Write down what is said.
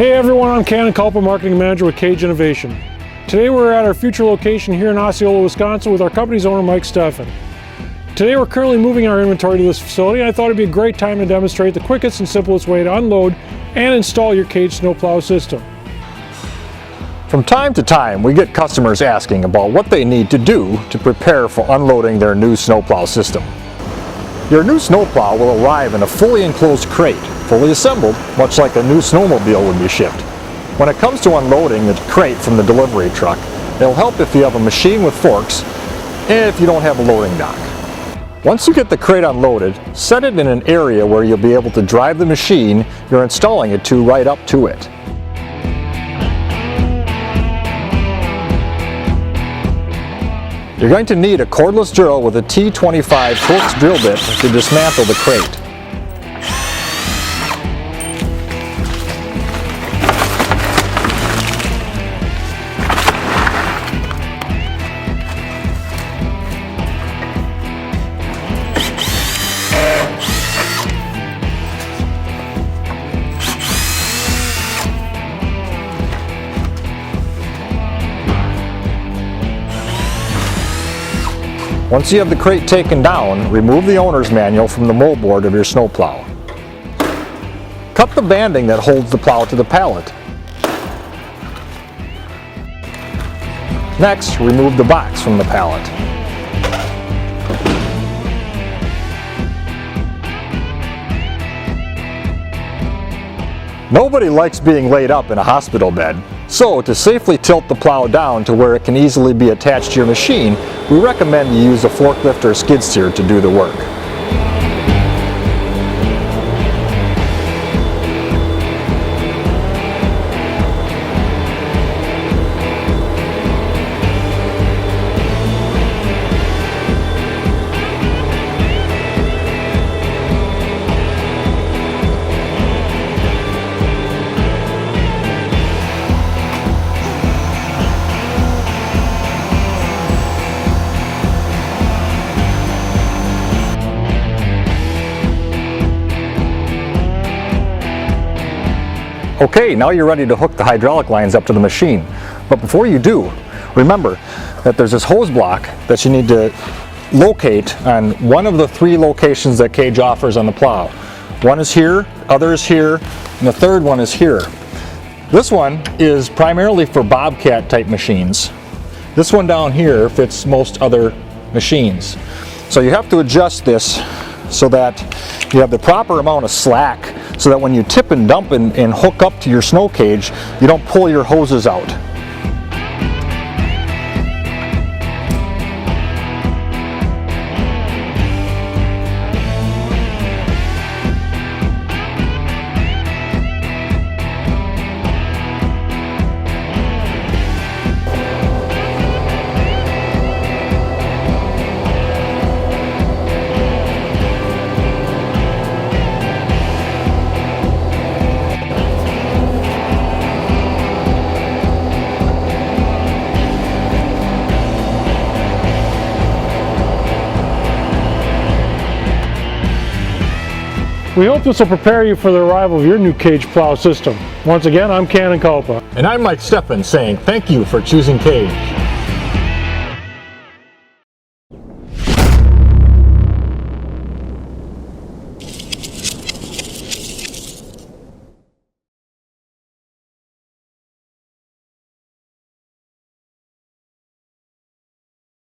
Hey everyone, I'm Ken, Marketing Manager with KAGE Innovation. Today we're at our future location here in Osceola, Wisconsin with our company's owner, Mike Steffen. Today we're currently moving our inventory to this facility, and I thought it'd be a great time to demonstrate the quickest and simplest way to unload and install your KAGE Snowplow system. From time to time, we get customers asking about what they need to do to prepare for unloading their new snowplow system. Your new snowplow will arrive in a fully enclosed crate, fully assembled, much like a new snowmobile would be shipped. When it comes to unloading the crate from the delivery truck, it'll help if you have a machine with forks and if you don't have a loading dock. Once you get the crate unloaded, set it in an area where you'll be able to drive the machine you're installing it to right up to it. You're going to need a cordless drill with a T25 Torx drill bit to dismantle the crate. Once you have the crate taken down, remove the owner's manual from the moldboard of your snowplow. Cut the banding that holds the plow to the pallet. Next, remove the box from the pallet. Nobody likes being laid up in a hospital bed. So, to safely tilt the plow down to where it can easily be attached to your machine, we recommend you use a forklift or skid steer to do the work. Okay, now you're ready to hook the hydraulic lines up to the machine. But before you do, remember that there's this hose block that you need to locate on one of the 3 locations that KAGE offers on the plow. One is here, other is here, and the third one is here. This one is primarily for Bobcat type machines. This one down here fits most other machines. So you have to adjust this so that you have the proper amount of slack, so that when you tip and dump and hook up to your snow cage, you don't pull your hoses out. We hope this will prepare you for the arrival of your new KAGE Plow system. Once again, I'm Ken. And I'm Mike Steffen saying thank you for choosing KAGE.